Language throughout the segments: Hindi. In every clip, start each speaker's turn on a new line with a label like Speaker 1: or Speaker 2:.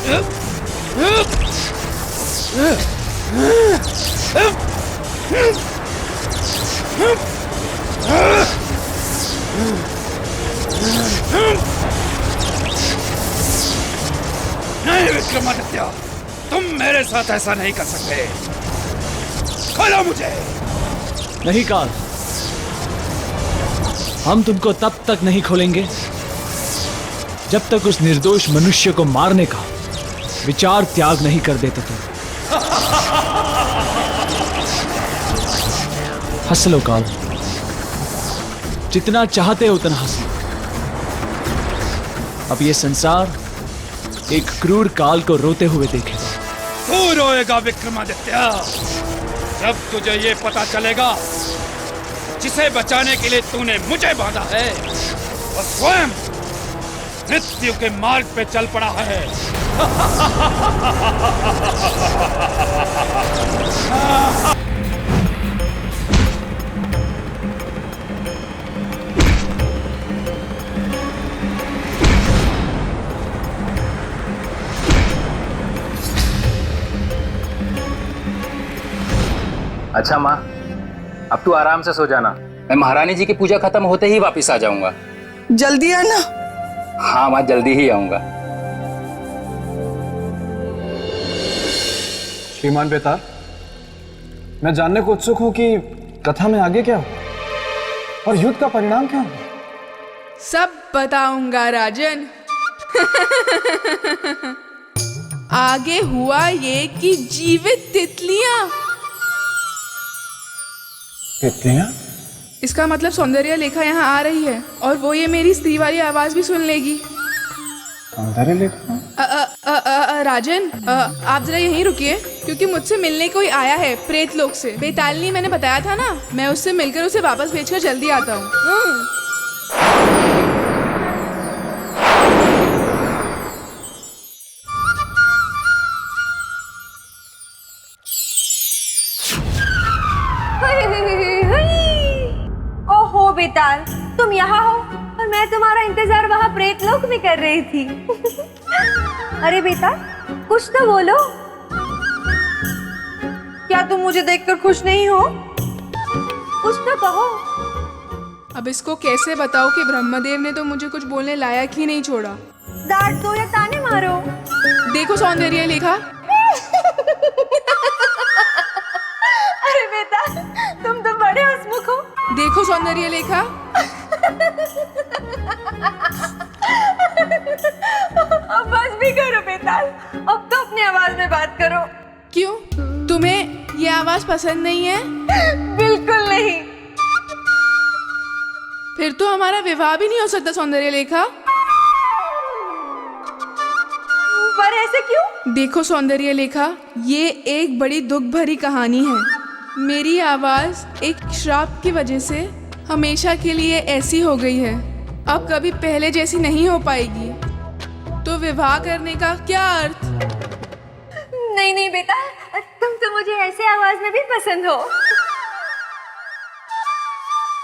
Speaker 1: नहीं विक्रमादित्य, तुम मेरे साथ ऐसा नहीं कर सकते। खोलो मुझे।
Speaker 2: नहीं काल, हम तुमको तब तक नहीं खोलेंगे जब तक उस निर्दोष मनुष्य को मारने का विचार त्याग नहीं कर देते तुम। हंस लो काल, जितना चाहते हो उतना हंस लो। अब ये संसार एक क्रूर काल को रोते हुए देखेगा।
Speaker 1: तू रोएगा विक्रमादित्य, जब तुझे ये पता चलेगा जिसे बचाने के लिए तूने मुझे बांधा है वो स्वयं मृत्यु के मार्ग पे चल पड़ा है।
Speaker 3: अच्छा माँ, अब तू आराम से सो जाना। मैं महारानी जी की पूजा खत्म होते ही वापस आ जाऊंगा।
Speaker 4: जल्दी आना।
Speaker 3: हाँ माँ, जल्दी ही आऊंगा।
Speaker 5: श्रीमान बेताल, मैं जानने को उत्सुक हूं कि कथा में आगे क्या हो और युद्ध का परिणाम क्या हो।
Speaker 6: सब बताऊंगा राजन। आगे हुआ ये कि जीवित तितलियां।
Speaker 5: तितलियां?
Speaker 6: इसका मतलब सौंदर्य लेखा यहाँ आ रही है और वो ये मेरी स्त्री वाली आवाज भी सुन लेगी।
Speaker 5: सौंदर्य लेखा?
Speaker 6: राजन, आप जरा यहीं रुकिए क्योंकि मुझसे मिलने कोई आया है प्रेत लोक से। बेतालनी मैंने बताया था ना, मैं उससे मिलकर उसे वापस भेजकर जल्दी आता हूँ।
Speaker 7: ओहो बेताल, तुम यहाँ हो और मैं तुम्हारा इंतजार वहाँ प्रेत लोक में कर रही थी। अरे बेताल, कुछ तो बोलो। क्या तुम मुझे देखकर खुश नहीं हो? कुछ तो कहो।
Speaker 6: अब इसको कैसे बताओ कि ब्रह्मदेव ने तो मुझे कुछ बोलने लायक ही नहीं छोड़ा।
Speaker 7: डांट दो या ताने मारो।
Speaker 6: देखो सौंदर्य लेखा।
Speaker 7: अरे बेटा, तुम तो बड़े हंसमुख हो।
Speaker 6: देखो सौंदर्य लेखा।
Speaker 7: अब बस भी करो बेताल, अब तो अपनी आवाज में बात करो।
Speaker 6: क्यों, तुम्हें ये आवाज पसंद नहीं है?
Speaker 7: बिल्कुल नहीं।
Speaker 6: फिर तो हमारा विवाह भी नहीं हो सकता सौंदर्य लेखा।
Speaker 7: पर ऐसे क्यों?
Speaker 6: देखो सौंदर्य लेखा, ये एक बड़ी दुख भरी कहानी है। मेरी आवाज एक श्राप की वजह से हमेशा के लिए ऐसी हो गई है, अब कभी पहले जैसी नहीं हो पाएगी। तो विवाह करने का क्या अर्थ?
Speaker 7: नहीं नहीं बेटा, तुम तो मुझे ऐसे आवाज में भी पसंद हो।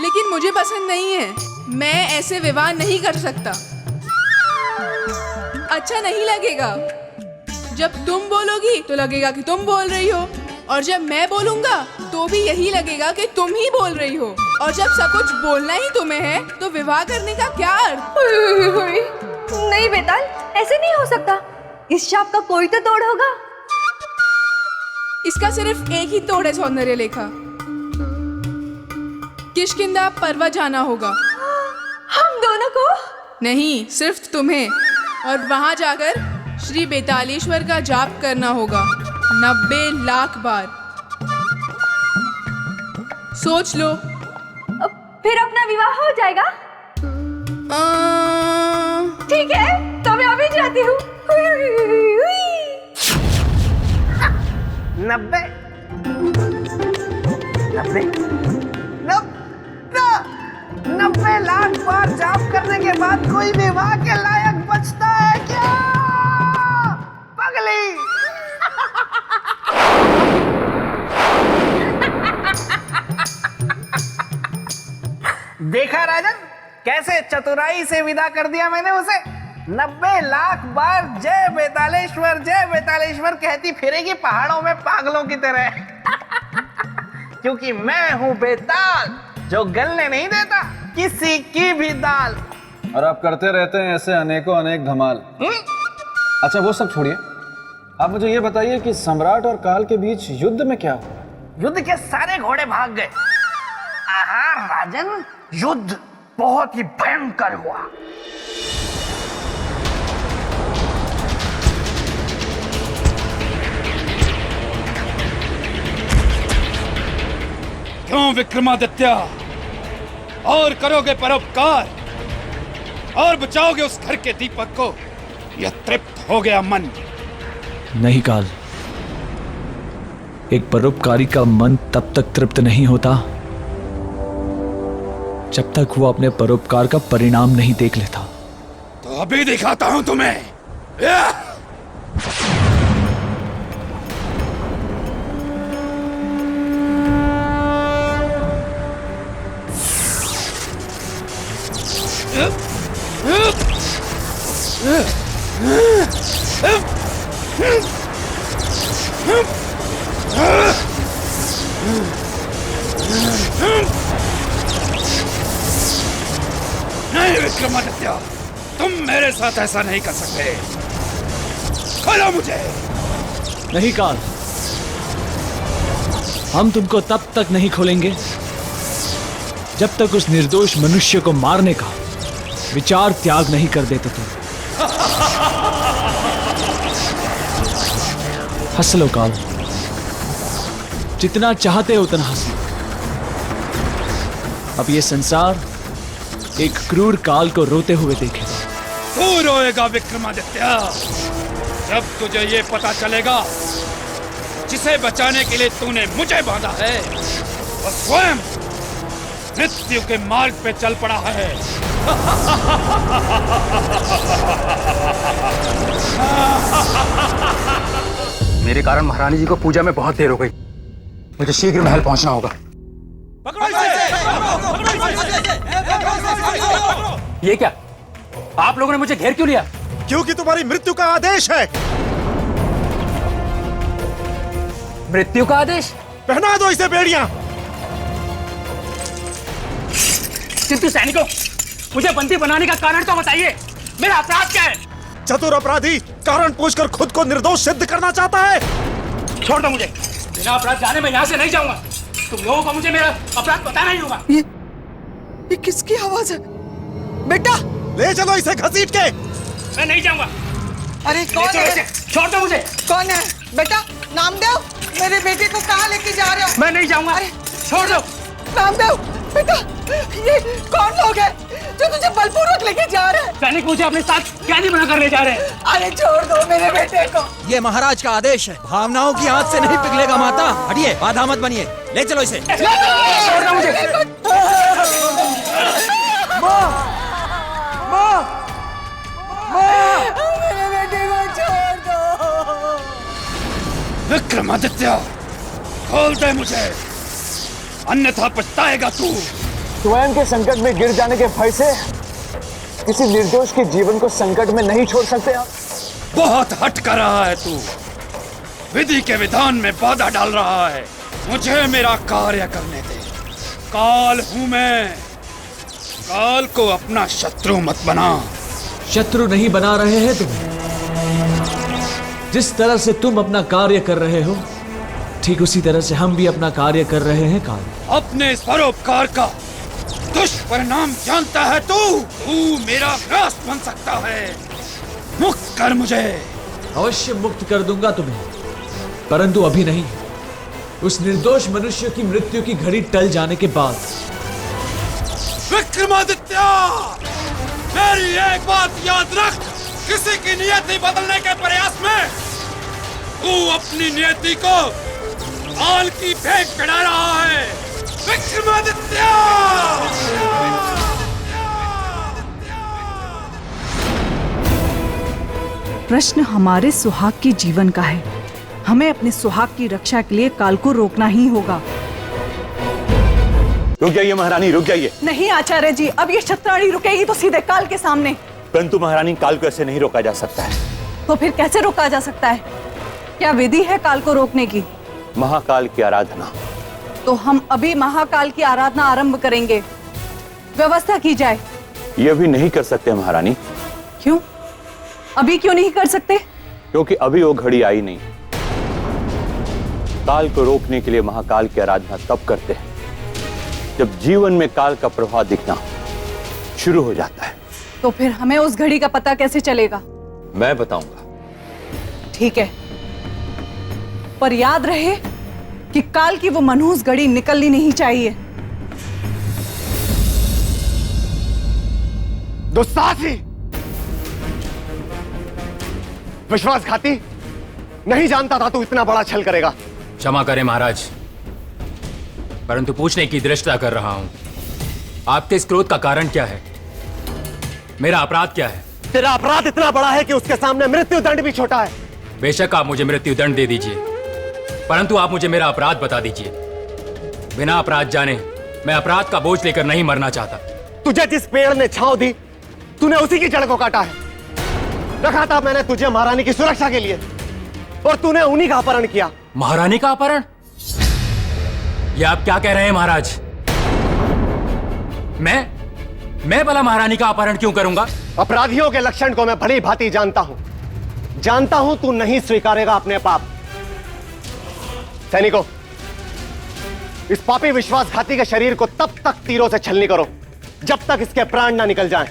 Speaker 6: लेकिन मुझे पसंद नहीं है, मैं ऐसे विवाह नहीं कर सकता। अच्छा नहीं लगेगा। जब तुम बोलोगी तो लगेगा कि तुम बोल रही हो, और जब मैं बोलूंगा तो भी यही लगेगा कि तुम ही बोल रही हो। और जब सब कुछ बोलना ही तुम्हें है तो विवाह करने का क्या अर्थ?
Speaker 7: नहीं बेटा, ऐसे नहीं हो सकता। इस शाप का कोई तो तोड़ होगा।
Speaker 6: इसका सिर्फ एक ही तोड़ है सौंदर्य लेखा। किष्किंधा पर्वत जाना होगा।
Speaker 7: हम दोनों को?
Speaker 6: नहीं, सिर्फ तुम्हें। और वहां जाकर श्री बेतालेश्वर का जाप करना होगा 90 लाख बार। सोच लो।
Speaker 7: फिर अपना विवाह हो जाएगा? ठीक है, तो मैं अभी जाती हूँ।
Speaker 8: 90 लाख बार जाप करने के बाद कोई विवाह के लायक बचता है क्या? पगली। देखा राजन, कैसे चतुराई से विदा कर दिया मैंने उसे। 90 लाख बार जय बेतालेश्वर कहती फिरेगी पहाड़ों में पागलों की तरह। क्योंकि मैं हूँ बेताल, जो गलने नहीं देता किसी की भी दाल।
Speaker 5: और आप करते रहते हैं ऐसे अनेकों अनेक धमाल। अच्छा वो सब छोड़िए, आप मुझे ये बताइए कि सम्राट और काल के बीच युद्ध में क्या हुआ?
Speaker 8: युद्ध के सारे घोड़े भाग गए। आहा राजन, युद्ध बहुत ही भयंकर हुआ।
Speaker 1: क्यों विक्रमादित्य, और करोगे परोपकार और बचाओगे उस घर के दीपक को? यह तृप्त हो गया मन।
Speaker 2: नहीं काल, एक परोपकारी का मन तब तक तृप्त नहीं होता जब तक वो अपने परोपकार का परिणाम नहीं देख लेता।
Speaker 1: तो अभी दिखाता हूं तुम्हें। या! नहीं विक्रमादित्य, तुम मेरे साथ ऐसा नहीं कर सकते। खोलो मुझे।
Speaker 2: नहीं काल, हम तुमको तब तक नहीं खोलेंगे जब तक उस निर्दोष मनुष्य को मारने का विचार त्याग नहीं कर देते तुम। हंस लो काल, जितना चाहते हो उतना हंस लो। अब ये संसार एक क्रूर काल को रोते हुए देखेगा।
Speaker 1: तू रोएगा विक्रमादित्य, जब तुझे ये पता चलेगा जिसे बचाने के लिए तूने मुझे बांधा है वो स्वयं मृत्यु के मार्ग पे चल पड़ा है।
Speaker 3: मेरे कारण महारानी जी को पूजा में बहुत देर हो गई। मुझे शीघ्र महल पहुंचना होगा। ये क्या? आप लोगों ने मुझे घेर क्यों लिया?
Speaker 4: क्योंकि तुम्हारी मृत्यु का आदेश है।
Speaker 3: मृत्यु का आदेश?
Speaker 4: पहना दो इसे बेड़ियां।
Speaker 3: किंतु सैनिकों, मुझे बंदी बनाने का कारण तो बताइए। मेरा अपराध क्या है?
Speaker 4: चतुर अपराधी कारण पूछकर खुद को निर्दोष सिद्ध करना चाहता है।
Speaker 3: छोड़ दो मुझे। बिना अपराध जाने मैं यहाँ से नहीं जाऊंगा। तुम लोगों को मुझे मेरा अपराध बताना ही होगा।
Speaker 8: ये किसकी आवाज है? बेटा
Speaker 4: ले चलो इसे घसीट के।
Speaker 3: मैं नहीं जाऊंगा।
Speaker 8: अरे कौन है?
Speaker 3: छोड़ दो मुझे।
Speaker 8: कौन है? बेटा नामदेव, मेरे बेटे को कहाँ लेके जा रहे हो?
Speaker 3: मैं नहीं जाऊंगा। छोड़ दो।
Speaker 8: नामदेव बेटा, ये कौन लोग हैं जो तुझे बलपूर्वक लेके जा रहे हैं?
Speaker 3: सैनिक मुझे अपने साथ कैदी बनाकर ले जा रहे हैं।
Speaker 8: अरे छोड़ दो मेरे बेटे को।
Speaker 9: ये महाराज का आदेश है। भावनाओं की आंच से नहीं पिघलेगा माता। हटिए, बाधा मत बनिए। ले चलो इसे।
Speaker 3: छोड़ दो मुझे।
Speaker 8: मेरे बेटे को छोड़ दो।
Speaker 1: विक्रमादित्य, खोल दे मुझे, अन्यथा पछताएगा तू।
Speaker 5: स्वयं के संकट में गिर जाने के भय से किसी निर्दोष के जीवन को संकट में नहीं छोड़ सकते आप।
Speaker 1: बहुत हट कर रहा है तू। विधि के विधान में बाधा डाल रहा है। मुझे मेरा कार्य करने दे। काल हूं मैं। काल को अपना शत्रु मत बना।
Speaker 2: शत्रु नहीं बना रहे हैं तुम। जिस तरह से तुम अपना कार्य कर रहे हो, ठीक उसी तरह से हम भी अपना कार्य कर रहे हैं काल।
Speaker 1: अपने इस परोपकार का दुष्परिणाम जानता है तू। तू मेरा ग्रास बन सकता है। मुक्त कर मुझे।
Speaker 2: अवश्य मुक्त कर दूंगा तुम्हें, परंतु अभी नहीं। उस निर्दोष मनुष्य की मृत्यु की घड़ी टल जाने के बाद।
Speaker 1: विक्रमादित्य, मेरी एक बात याद रख। किसी की नियति बदलने के प्रयास में तू अपनी नियति को काल की भेंट चढ़ा रहा है। विक्रमादित्य!
Speaker 10: प्रश्न हमारे सुहाग के जीवन का है। हमें अपने सुहाग की रक्षा के लिए काल को रोकना ही होगा।
Speaker 4: रुक जाइए महारानी, रुक जाइए।
Speaker 10: नहीं आचार्य जी, अब ये शतरानी रुकेगी तो सीधे काल के सामने।
Speaker 11: परंतु महारानी काल को ऐसे नहीं रोका जा सकता है।
Speaker 10: तो फिर कैसे रोका जा सकता है? क्या विधि है काल को रोकने की?
Speaker 11: महाकाल की आराधना।
Speaker 10: तो हम अभी महाकाल की आराधना आरंभ करेंगे। व्यवस्था की जाए।
Speaker 11: यह भी नहीं कर सकते महारानी।
Speaker 10: क्यों? अभी क्यों नहीं कर सकते?
Speaker 11: क्योंकि अभी वो घड़ी आई नहीं। काल को रोकने के लिए महाकाल की आराधना तब करते हैं जब जीवन में काल का प्रभाव दिखना शुरू हो जाता है।
Speaker 10: तो फिर हमें उस घड़ी का पता कैसे चलेगा?
Speaker 11: मैं बताऊंगा।
Speaker 10: ठीक है, पर याद रहे कि काल की वो मनहूस घड़ी निकलनी नहीं चाहिए।
Speaker 4: दुस्साहसी, विश्वासघाती, नहीं जानता था तू इतना बड़ा छल करेगा।
Speaker 3: क्षमा करें महाराज, परंतु पूछने की दृष्टता कर रहा हूं। आपके इस क्रोध का कारण क्या है? मेरा अपराध क्या है?
Speaker 4: तेरा अपराध इतना बड़ा है कि उसके सामने मृत्यु दंड भी छोटा है।
Speaker 3: बेशक आप मुझे मृत्यु दंड दे दीजिए, परंतु आप मुझे मेरा अपराध बता दीजिए। बिना अपराध जाने मैं अपराध का बोझ लेकर नहीं मरना चाहता।
Speaker 4: तुझे जिस पेड़ ने छांव दी, तूने उसी की जड़ को काटा है। रखा था मैंने तुझे महारानी की सुरक्षा के लिए, और तूने उन्हीं का अपहरण किया।
Speaker 3: महारानी का अपहरण? ये आप क्या कह रहे हैं महाराज? मैं भला महारानी का अपहरण क्यों करूंगा?
Speaker 4: अपराधियों के लक्षण को मैं भली भांति जानता हूं तू नहीं स्वीकारेगा अपने पाप। सैनिकों, इस पापी विश्वासघाती के शरीर को तब तक तीरों से छलनी करो जब तक इसके प्राण ना निकल जाएं।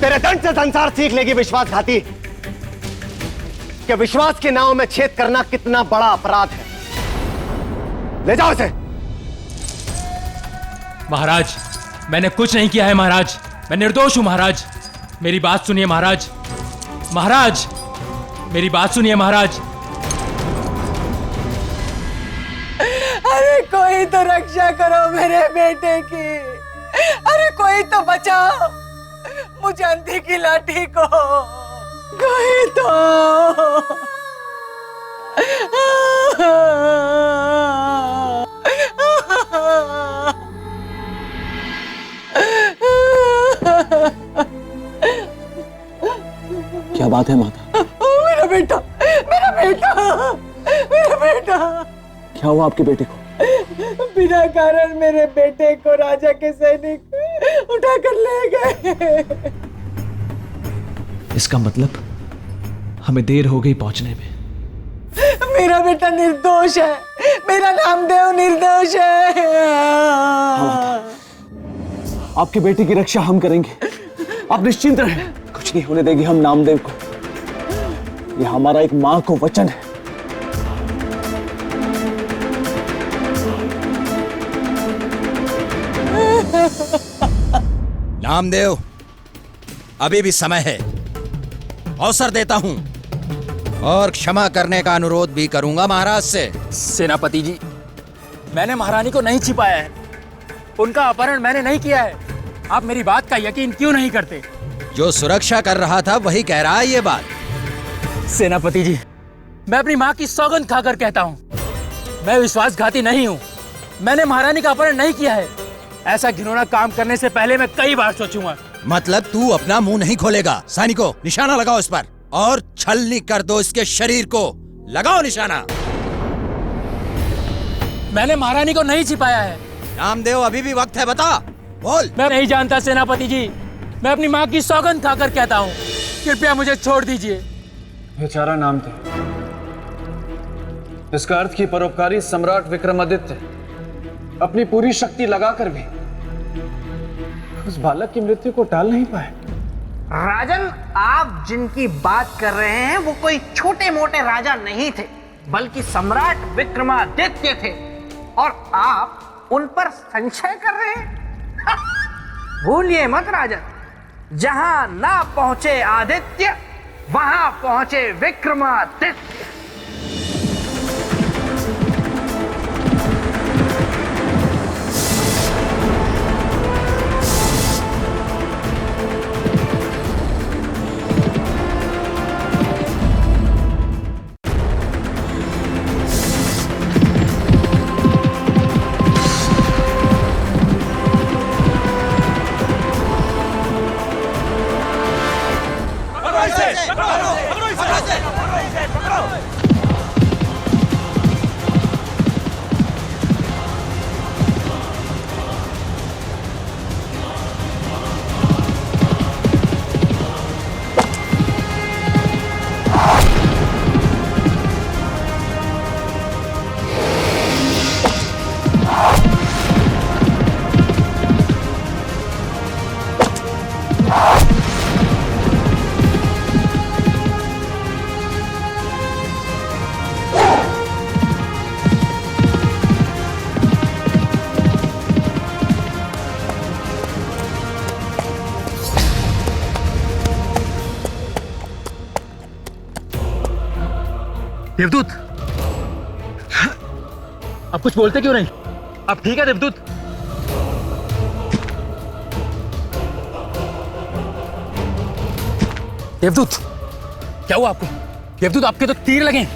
Speaker 4: तेरे दंड से संसार सीख लेगी विश्वासघाती कि विश्वास के नाव में छेद करना कितना बड़ा अपराध है। ले जाओ इसे।
Speaker 3: महाराज, मैंने कुछ नहीं किया है महाराज, मैं निर्दोष हूं महाराज। मेरी बात सुनिए महाराज। महाराज, मेरी बात सुनिए महाराज।
Speaker 10: अरे कोई तो रक्षा करो मेरे बेटे की। अरे कोई तो बचाओ मुझे अंधी की लाठी को। कोई तो।
Speaker 5: क्या बात है माता?
Speaker 10: मेरा बेटा, मेरा बेटा, मेरा बेटा।
Speaker 5: क्या हुआ आपके बेटे को?
Speaker 10: बिना कारण मेरे बेटे को राजा के सैनिक उठाकर ले गए।
Speaker 2: इसका मतलब हमें देर हो गई पहुंचने में।
Speaker 10: मेरा बेटा निर्दोष है, मेरा नामदेव निर्दोष है।
Speaker 5: आपके बेटे की रक्षा हम करेंगे, आप निश्चिंत रहें। कुछ नहीं होने देगी हम नामदेव को। यह हमारा एक मां को वचन है।
Speaker 9: नामदेव, अभी भी समय है, अवसर देता हूं और क्षमा करने का अनुरोध भी करूंगा महाराज से।
Speaker 3: सेनापति जी, मैंने महारानी को नहीं छिपाया है, उनका अपहरण मैंने नहीं किया है। आप मेरी बात का यकीन क्यों नहीं करते?
Speaker 9: जो सुरक्षा कर रहा था वही कह रहा है ये बात।
Speaker 3: सेनापति जी, मैं अपनी माँ की सौगंध खाकर कहता हूँ, मैं विश्वासघाती नहीं हूँ। मैंने महारानी का अपहरण नहीं किया है। ऐसा घिनौना काम करने से पहले मैं कई बार सोचूंगा।
Speaker 9: मतलब तू अपना मुंह नहीं खोलेगा? सैनिकों, निशाना लगाओ इस पर और छलनी कर दो इसके शरीर को। लगाओ निशाना।
Speaker 3: मैंने महारानी को नहीं छिपाया है।
Speaker 9: नामदेव, अभी भी वक्त है, बता, बोल।
Speaker 3: मैं नहीं जानता सेनापति जी, मैं अपनी माँ की सौगंध खाकर कहता हूँ, कृपया मुझे छोड़ दीजिए।
Speaker 5: बेचारा नामदेव, इसका अर्थ कि परोपकारी सम्राट विक्रमादित्य अपनी पूरी शक्ति लगाकर भी उस बालक की मृत्यु को टाल नहीं पाए।
Speaker 8: राजन, आप जिनकी बात कर रहे हैं वो कोई छोटे मोटे राजा नहीं थे, बल्कि सम्राट विक्रमादित्य थे, और आप उन पर संशय कर रहे हैं। भूलिए मत राजन, जहां ना पहुंचे आदित्य वहां पहुंचे विक्रमादित्य।
Speaker 3: देवदूत, आप कुछ बोलते क्यों नहीं? आप ठीक है देवदूत? देवदूत, क्या हुआ आपको? देवदूत, आपके तो तीर लगे।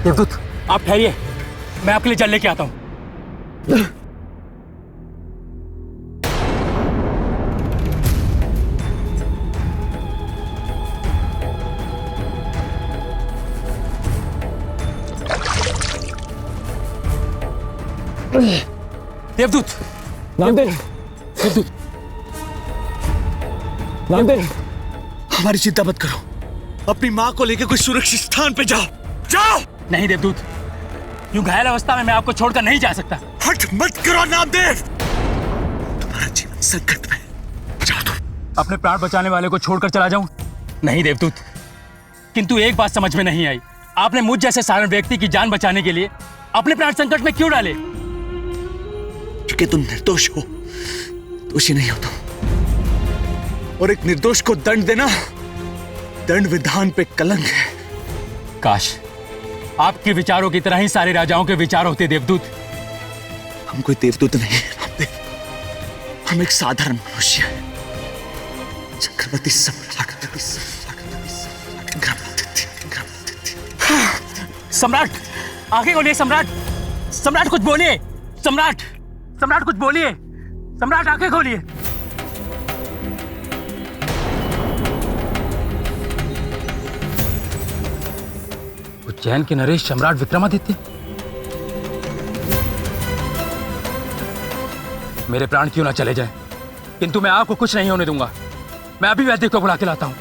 Speaker 3: देवदूत, आप ठहरिए, मैं आपके लिए जल लेके आता हूं। देवदूत,
Speaker 2: नामदेव,
Speaker 3: देवदूत,
Speaker 2: नामदेव, हमारी चिंता मत करो। अपनी माँ को लेकर कोई सुरक्षित स्थान पे जाओ, जाओ।
Speaker 3: नहीं देवदूत, यूं घायल अवस्था में मैं आपको छोड़कर नहीं जा सकता।
Speaker 2: हट मत करो नामदेव, तुम्हारा जीवन संकट में। जाओ तुम।
Speaker 3: अपने प्राण बचाने वाले को छोड़कर चला जाऊं? नहीं देवदूत, किंतु एक बात समझ में नहीं आई, आपने मुझ जैसे साधारण व्यक्ति की जान बचाने के लिए अपने प्राण संकट में क्यों डाले?
Speaker 2: क्योंकि तुम निर्दोष हो, दोषी नहीं हो तुम। और एक निर्दोष को दंड देना दंड विधान पे कलंक है।
Speaker 3: काश आपके विचारों की तरह ही सारे राजाओं के विचार होते देवदूत।
Speaker 2: हम कोई देवदूत नहीं है, हम एक साधारण मनुष्य हैं। चक्रवर्ती
Speaker 3: सम्राट, आगे बोलिए सम्राट, सम्राट कुछ बोलिए, सम्राट, सम्राट कुछ बोलिए, सम्राट आंखें खोलिए। उज्जैन के नरेश सम्राट विक्रमादित्य, मेरे प्राण क्यों ना चले जाए, किंतु मैं आपको कुछ नहीं होने दूंगा। मैं अभी वैद्य को बुला के लाता हूं।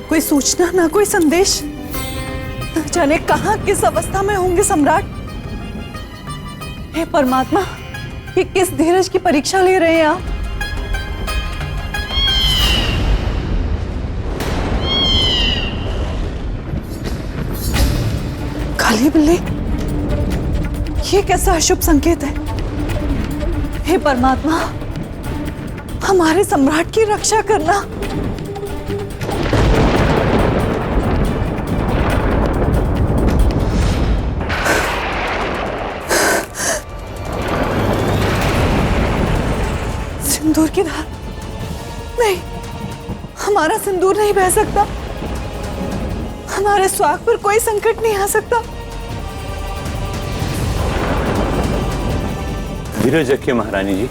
Speaker 10: कोई सूचना ना कोई संदेश, न जाने कहां किस अवस्था में होंगे सम्राट। हे परमात्मा, ये किस धीरज की परीक्षा ले रहे हैं आप? काली बिल्ली, ये कैसा अशुभ संकेत है? हे परमात्मा, हमारे सम्राट की रक्षा करना। सिंदूर की धार, नहीं, हमारा सिंदूर नहीं बह सकता। हमारे स्वाग पर कोई संकट नहीं आ सकता।
Speaker 11: धीरज रखिए महारानी जी।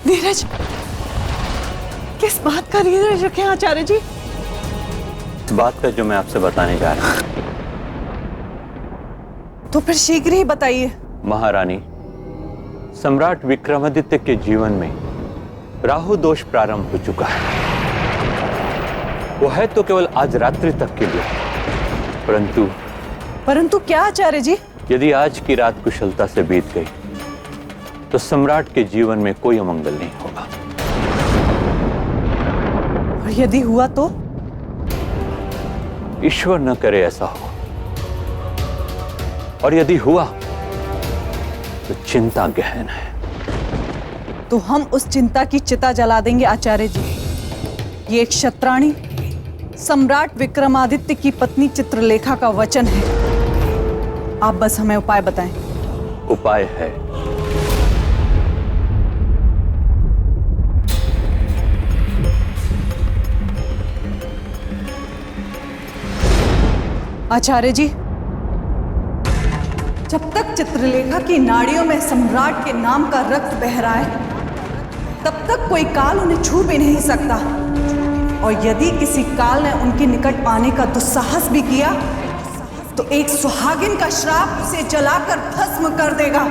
Speaker 10: धीरज? किस बात का धीरज रखें आचार्य जी?
Speaker 11: इस बात का जो मैं आपसे बताने जा रहा हूं।
Speaker 10: तो फिर शीघ्र ही बताइए।
Speaker 11: महारानी, सम्राट विक्रमादित्य के जीवन में राहु दोष प्रारंभ हो चुका है। वो है तो केवल आज रात्रि तक के लिए,
Speaker 10: परंतु क्या आचार्य जी?
Speaker 11: यदि आज की रात कुशलता से बीत गई तो सम्राट के जीवन में कोई अमंगल नहीं होगा।
Speaker 10: और यदि हुआ तो?
Speaker 11: ईश्वर न करे ऐसा हो। और यदि हुआ तो चिंता गहन है।
Speaker 10: तो हम उस चिंता की चिता जला देंगे आचार्य जी। ये एक क्षत्राणी सम्राट विक्रमादित्य की पत्नी चित्रलेखा का वचन है। आप बस हमें उपाय बताएं।
Speaker 11: उपाय है।
Speaker 10: आचार्य जी, जब तक चित्रलेखा की नाड़ियों में सम्राट के नाम का रक्त बह रहा है, तब तक कोई काल उन्हें छू भी नहीं सकता। और यदि किसी काल ने उनके निकट आने का दुस्साहस भी किया, तो एक सुहागिन का श्राप उसे जलाकर भस्म कर देगा।